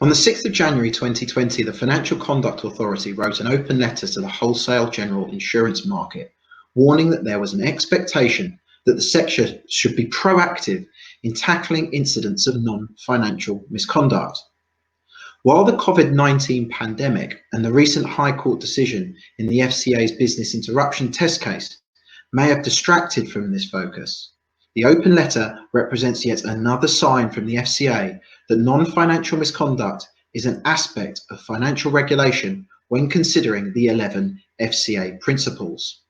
On the 6th of January 2020, the Financial Conduct Authority wrote an open letter to the wholesale general insurance market, warning that there was an expectation that the sector should be proactive in tackling incidents of non-financial misconduct. While the COVID-19 pandemic and the recent High Court decision in the FCA's business interruption test case may have distracted from this focus, the open letter represents yet another sign from the FCA that non-financial misconduct is an aspect of financial regulation when considering the 11 FCA principles.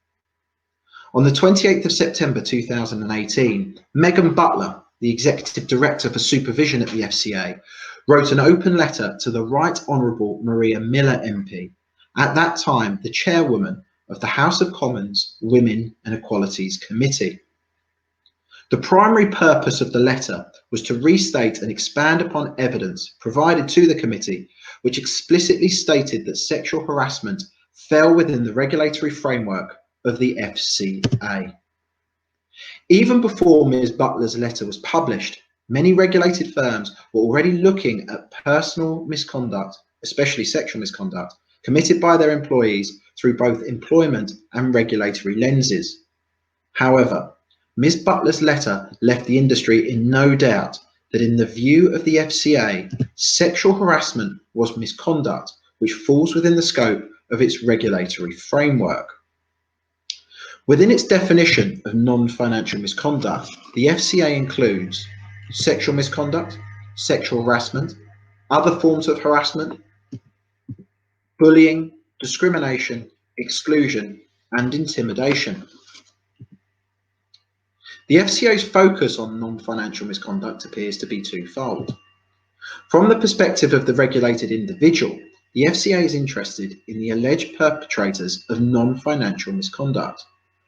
On the 28th of September 2018, Megan Butler, the Executive Director for Supervision at the FCA, wrote an open letter to the Right Honourable Maria Miller MP, at that time the Chairwoman of the House of Commons Women and Equalities Committee. The primary purpose of the letter was to restate and expand upon evidence provided to the committee, which explicitly stated that sexual harassment fell within the regulatory framework of the FCA. Even before Ms. Butler's letter was published, many regulated firms were already looking at personal misconduct, especially sexual misconduct, committed by their employees through both employment and regulatory lenses. However, Ms. Butler's letter left the industry in no doubt that in the view of the FCA, sexual harassment was misconduct which falls within the scope of its regulatory framework. Within its definition of non-financial misconduct, the FCA includes sexual misconduct, sexual harassment, other forms of harassment, bullying, discrimination, exclusion, and intimidation. The FCA's focus on non-financial misconduct appears to be twofold. From the perspective of the regulated individual, the FCA is interested in the alleged perpetrators of non-financial misconduct.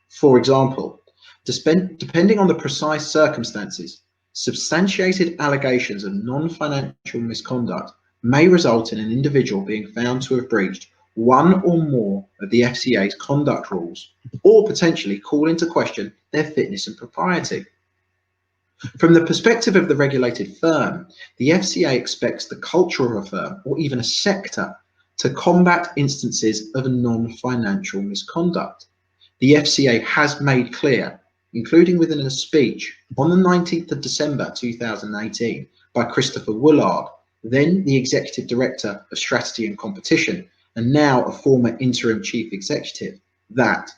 For example, depending on the precise circumstances, substantiated allegations of non-financial misconduct may result in an individual being found to have breached one or more of the FCA's conduct rules, or potentially call into question their fitness and propriety. From the perspective of the regulated firm, the FCA expects the culture of a firm, or even a sector, to combat instances of non-financial misconduct. The FCA has made clear, including within a speech on the 19th of December 2018 by Christopher Woolard, then the Executive Director of Strategy and Competition, and now a former interim chief executive, that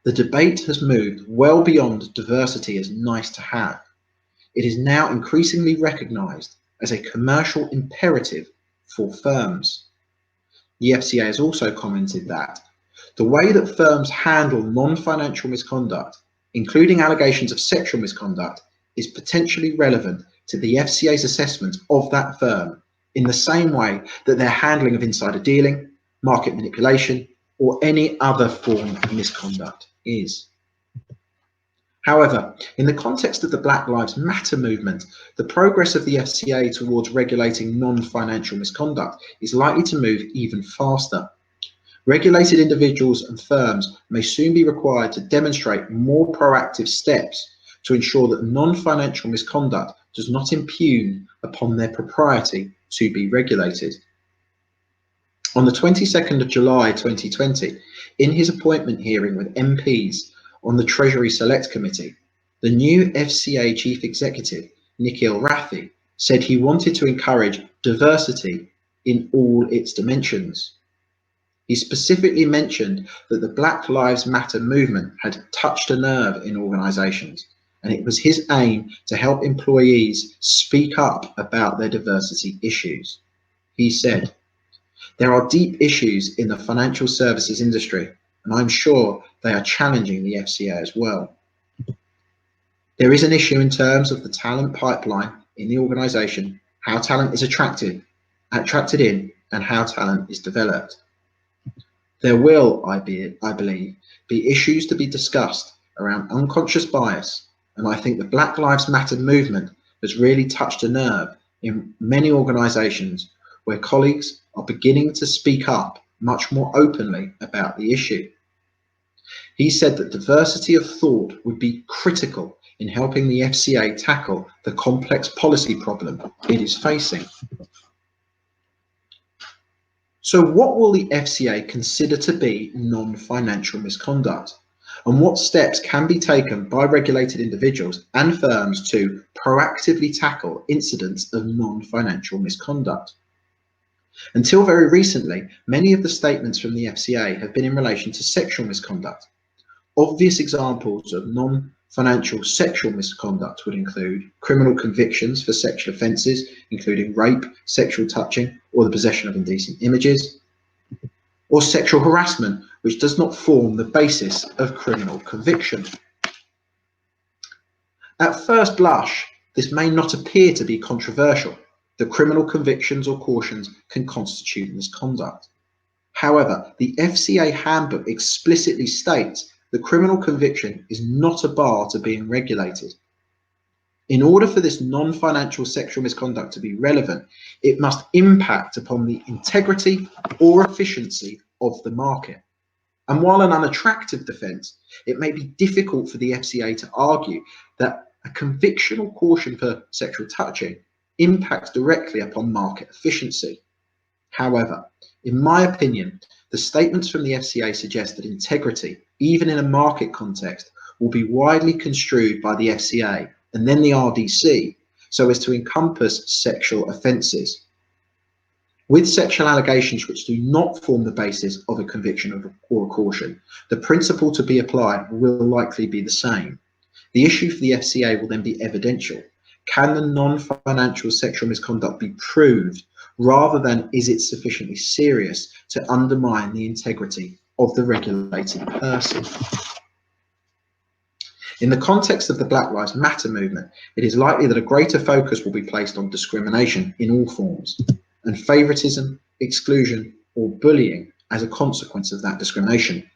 the debate has moved well beyond diversity as nice to have. It is now increasingly recognised as a commercial imperative for firms. The FCA has also commented that the way that firms handle non-financial misconduct, including allegations of sexual misconduct, is potentially relevant to the FCA's assessment of that firm in the same way that their handling of insider dealing, market manipulation, or any other form of misconduct is. However, in the context of the Black Lives Matter movement, the progress of the FCA towards regulating non-financial misconduct is likely to move even faster. Regulated individuals and firms may soon be required to demonstrate more proactive steps to ensure that non-financial misconduct does not impugn upon their propriety to be regulated. On the 22nd of July 2020, in his appointment hearing with MPs on the Treasury Select Committee, the new FCA Chief Executive, Nikhil Rathi, said he wanted to encourage diversity in all its dimensions. He specifically mentioned that the Black Lives Matter movement had touched a nerve in organisations, and it was his aim to help employees speak up about their diversity issues. He said, "There are deep issues in the financial services industry, and I'm sure they are challenging the FCA as well. There is an issue in terms of the talent pipeline in the organisation, how talent is attracted in, and how talent is developed. There will, I believe, be issues to be discussed around unconscious bias, and I think the Black Lives Matter movement has really touched a nerve in many organisations where colleagues are beginning to speak up much more openly about the issue." He said that diversity of thought would be critical in helping the FCA tackle the complex policy problem it is facing. So what will the FCA consider to be non-financial misconduct? And what steps can be taken by regulated individuals and firms to proactively tackle incidents of non-financial misconduct? Until very recently, many of the statements from the FCA have been in relation to sexual misconduct. Obvious examples of non-financial sexual misconduct would include criminal convictions for sexual offences, including rape, sexual touching, or the possession of indecent images, or sexual harassment, which does not form the basis of criminal conviction. At first blush, this may not appear to be controversial, that criminal convictions or cautions can constitute misconduct. However, the FCA handbook explicitly states that criminal conviction is not a bar to being regulated. In order for this non-financial sexual misconduct to be relevant, it must impact upon the integrity or efficiency of the market. And while an unattractive defence, it may be difficult for the FCA to argue that a conviction or caution for sexual touching impacts directly upon market efficiency. However, in my opinion, the statements from the FCA suggest that integrity, even in a market context, will be widely construed by the FCA and then the RDC so as to encompass sexual offences. With sexual allegations which do not form the basis of a conviction or a caution, the principle to be applied will likely be the same. The issue for the FCA will then be evidential. Can the non-financial sexual misconduct be proved, rather than is it sufficiently serious to undermine the integrity of the regulated person? In the context of the Black Lives Matter movement, it is likely that a greater focus will be placed on discrimination in all forms, and favouritism, exclusion, or bullying as a consequence of that discrimination.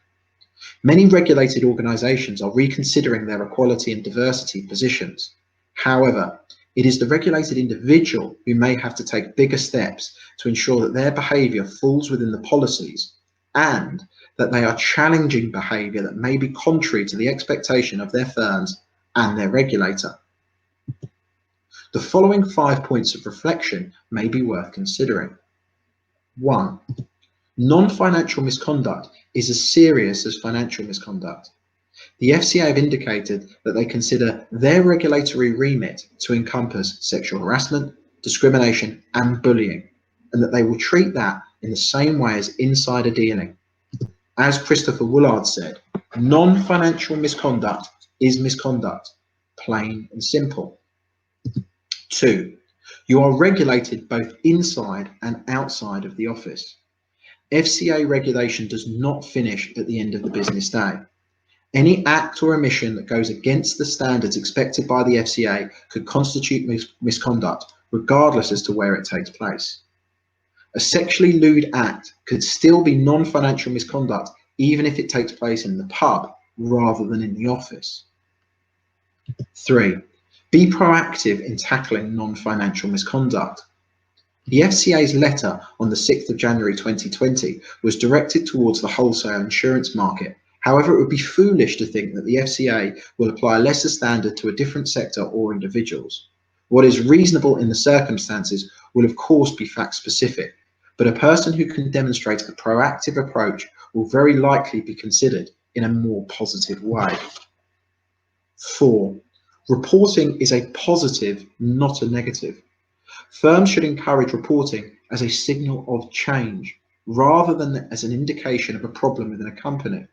Many regulated organisations are reconsidering their equality and diversity positions. However, it is the regulated individual who may have to take bigger steps to ensure that their behaviour falls within the policies and that they are challenging behaviour that may be contrary to the expectation of their firms and their regulator. The following 5 points of reflection may be worth considering. 1. Non-financial misconduct is as serious as financial misconduct. The FCA have indicated that they consider their regulatory remit to encompass sexual harassment, discrimination, and bullying, and that they will treat that in the same way as insider dealing. As Christopher Woolard said, non-financial misconduct is misconduct, plain and simple. 2. You are regulated both inside and outside of the office. FCA regulation does not finish at the end of the business day. Any act or omission that goes against the standards expected by the FCA could constitute misconduct, regardless as to where it takes place. A sexually lewd act could still be non-financial misconduct, even if it takes place in the pub rather than in the office. 3. Be proactive in tackling non-financial misconduct. The FCA's letter on the 6th of January 2020 was directed towards the wholesale insurance market. However, it would be foolish to think that the FCA will apply a lesser standard to a different sector or individuals. What is reasonable in the circumstances will of course be fact specific, but a person who can demonstrate a proactive approach will very likely be considered in a more positive way. 4. Reporting is a positive, not a negative. Firms should encourage reporting as a signal of change, rather than as an indication of a problem within a company.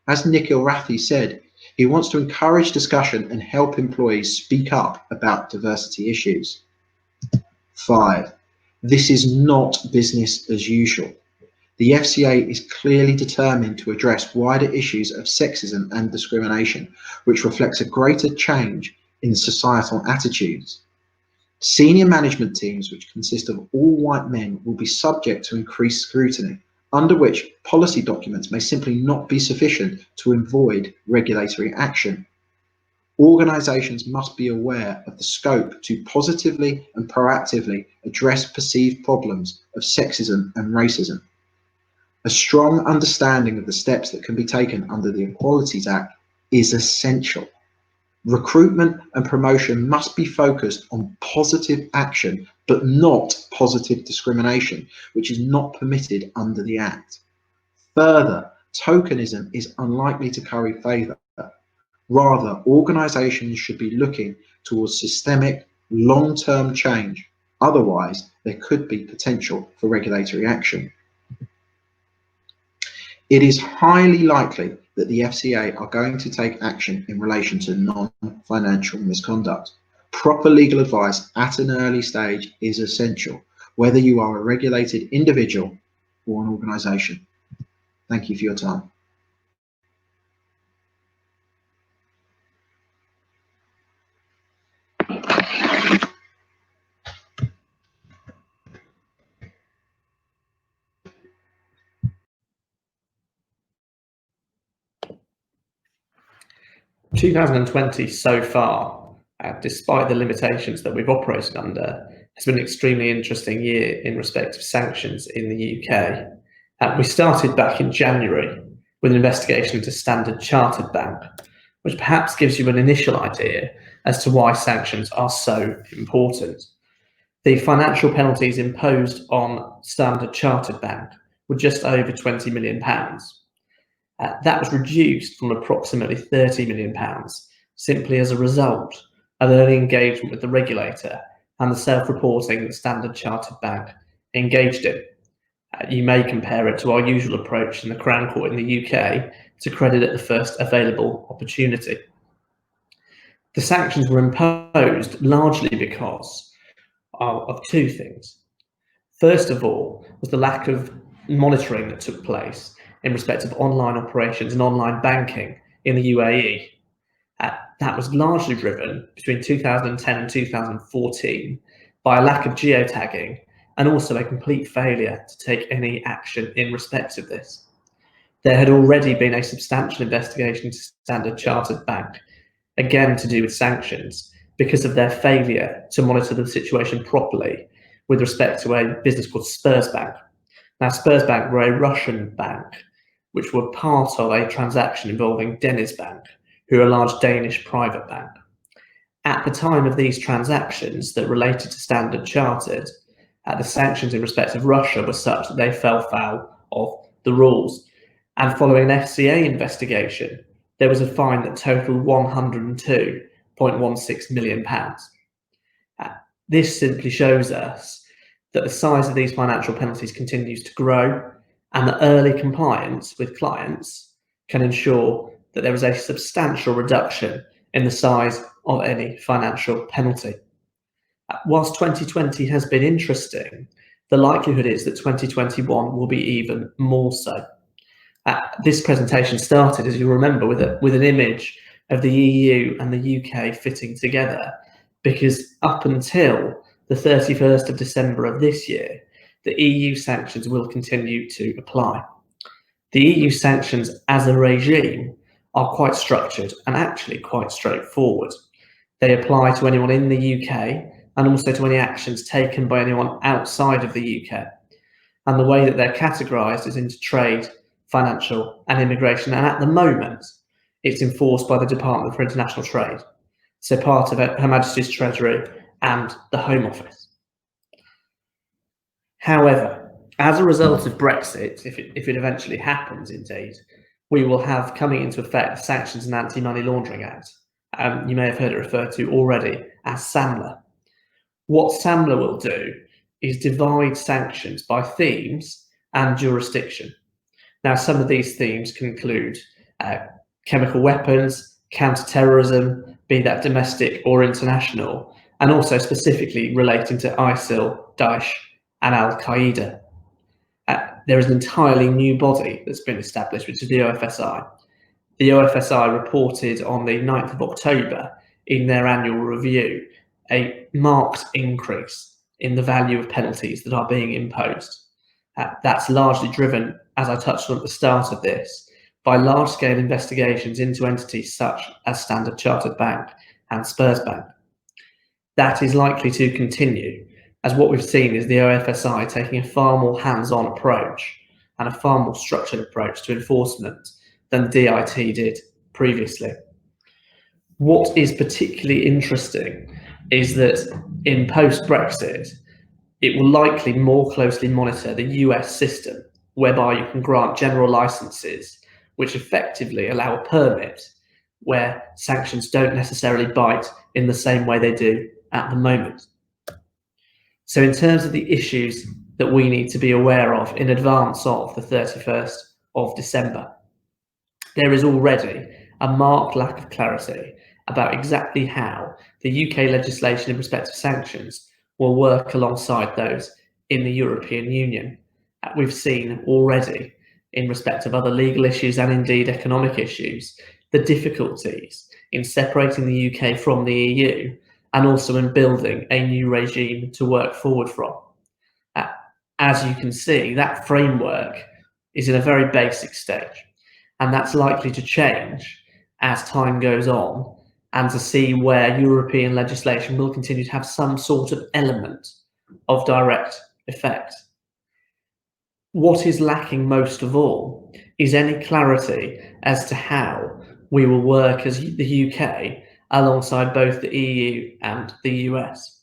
As Nikhil Rathi said, he wants to encourage discussion and help employees speak up about diversity issues. 5. This is not business as usual. The FCA is clearly determined to address wider issues of sexism and discrimination, which reflects a greater change in societal attitudes. Senior management teams, which consist of all white men, will be subject to increased scrutiny, under which policy documents may simply not be sufficient to avoid regulatory action. Organisations must be aware of the scope to positively and proactively address perceived problems of sexism and racism. A strong understanding of the steps that can be taken under the Equalities Act is essential. Recruitment and promotion must be focused on positive action but not positive discrimination, which is not permitted under the Act. Further, tokenism is unlikely to curry favour. Rather, organisations should be looking towards systemic, long-term change. Otherwise, there could be potential for regulatory action. It is highly likely that the FCA are going to take action in relation to non-financial misconduct. Proper legal advice at an early stage is essential, whether you are a regulated individual or an organisation. Thank you for your time. 2020 so far, despite the limitations that we've operated under, has been an extremely interesting year in respect of sanctions in the UK. We started back in January with an investigation into Standard Chartered Bank, which perhaps gives you an initial idea as to why sanctions are so important. The financial penalties imposed on Standard Chartered Bank were just over £20 million. That was reduced from approximately £30 million simply as a result of early engagement with the regulator and the self-reporting that Standard Chartered Bank engaged in. You may compare it to our usual approach in the Crown Court in the UK to credit at the first available opportunity. The sanctions were imposed largely because of two things. First of all was the lack of monitoring that took place in respect of online operations and online banking in the UAE. That was largely driven between 2010 and 2014 by a lack of geotagging and also a complete failure to take any action in respect of this. There had already been a substantial investigation into Standard Chartered Bank, again to do with sanctions, because of their failure to monitor the situation properly with respect to a business called Spurs Bank. Now, Spurs Bank were a Russian bank which were part of a transaction involving DenizBank, who are a large Danish private bank. At the time of these transactions that related to Standard Chartered, the sanctions in respect of Russia were such that they fell foul of the rules. And following an FCA investigation, there was a fine that totaled £102.16 million. This simply shows us that the size of these financial penalties continues to grow, and that early compliance with clients can ensure that there is a substantial reduction in the size of any financial penalty. Whilst 2020 has been interesting, the likelihood is that 2021 will be even more so. This presentation started, as you remember, with an image of the EU and the UK fitting together, because up until the 31st of December of this year, the EU sanctions will continue to apply. The EU sanctions as a regime are quite structured and actually quite straightforward. They apply to anyone in the UK and also to any actions taken by anyone outside of the UK. And the way that they're categorised is into trade, financial and immigration. And at the moment, it's enforced by the Department for International Trade, so part of Her Majesty's Treasury and the Home Office. However, as a result of Brexit, if it eventually happens indeed, we will have coming into effect the Sanctions and Anti-Money Laundering Act. You may have heard it referred to already as SAMLA. What SAMLA will do is divide sanctions by themes and jurisdiction. Now, some of these themes can include chemical weapons, counter-terrorism, be that domestic or international, and also specifically relating to ISIL, Daesh, and Al-Qaeda. There is an entirely new body that's been established, which is the OFSI. The OFSI reported on the 9th of October in their annual review a marked increase in the value of penalties that are being imposed. That's largely driven, as I touched on at the start of this, by large-scale investigations into entities such as Standard Chartered Bank and Spurs Bank. That is likely to continue, as what we've seen is the OFSI taking a far more hands-on approach and a far more structured approach to enforcement than the DIT did previously. What is particularly interesting is that in post-Brexit, it will likely more closely monitor the US system, whereby you can grant general licenses which effectively allow a permit where sanctions don't necessarily bite in the same way they do at the moment. So in terms of the issues that we need to be aware of in advance of the 31st of December, there is already a marked lack of clarity about exactly how the UK legislation in respect of sanctions will work alongside those in the European Union. We've seen already in respect of other legal issues and indeed economic issues, the difficulties in separating the UK from the EU and also in building a new regime to work forward from. As you can see, that framework is in a very basic stage, and that's likely to change as time goes on, and to see where European legislation will continue to have some sort of element of direct effect. What is lacking most of all is any clarity as to how we will work as the UK alongside both the EU and the US.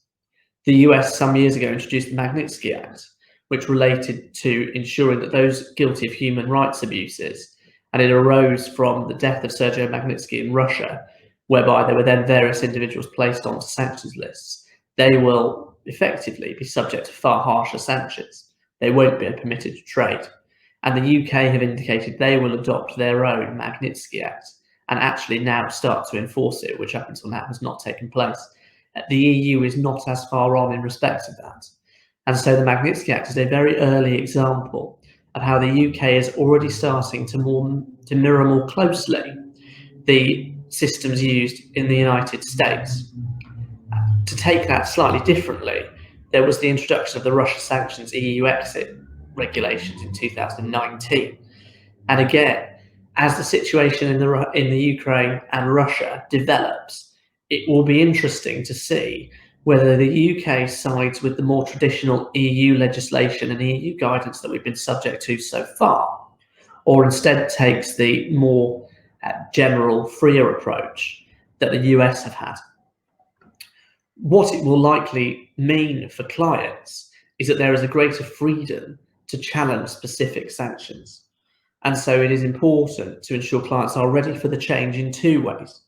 The US some years ago introduced the Magnitsky Act, which related to ensuring that those guilty of human rights abuses, and it arose from the death of Sergei Magnitsky in Russia, whereby there were then various individuals placed onto sanctions lists, they will effectively be subject to far harsher sanctions. They won't be permitted to trade. And the UK have indicated they will adopt their own Magnitsky Act and actually now start to enforce it, which up until now has not taken place. The EU is not as far on in respect of that. And so the Magnitsky Act is a very early example of how the UK is already starting to mirror more closely the systems used in the United States. To take that slightly differently, there was the introduction of the Russia sanctions EU exit regulations in 2019. And again, as the situation in the Ukraine and Russia develops, it will be interesting to see whether the UK sides with the more traditional EU legislation and EU guidance that we've been subject to so far, or instead takes the more general, freer approach that the US have had. What it will likely mean for clients is that there is a greater freedom to challenge specific sanctions. And so it is important to ensure clients are ready for the change in two ways,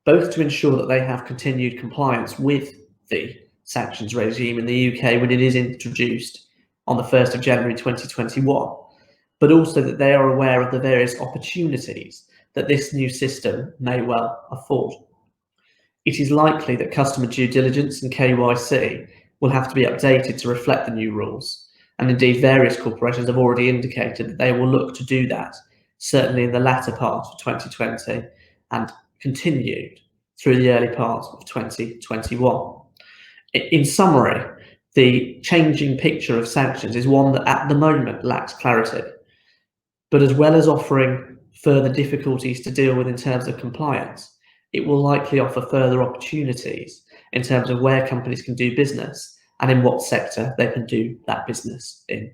both to ensure that they have continued compliance with the sanctions regime in the UK when it is introduced on the 1st of January 2021, but also that they are aware of the various opportunities that this new system may well afford. It is likely that customer due diligence and KYC will have to be updated to reflect the new rules. And indeed, various corporations have already indicated that they will look to do that, certainly in the latter part of 2020 and continued through the early part of 2021. In summary, the changing picture of sanctions is one that at the moment lacks clarity. But as well as offering further difficulties to deal with in terms of compliance, it will likely offer further opportunities in terms of where companies can do business and in what sector they can do that business in.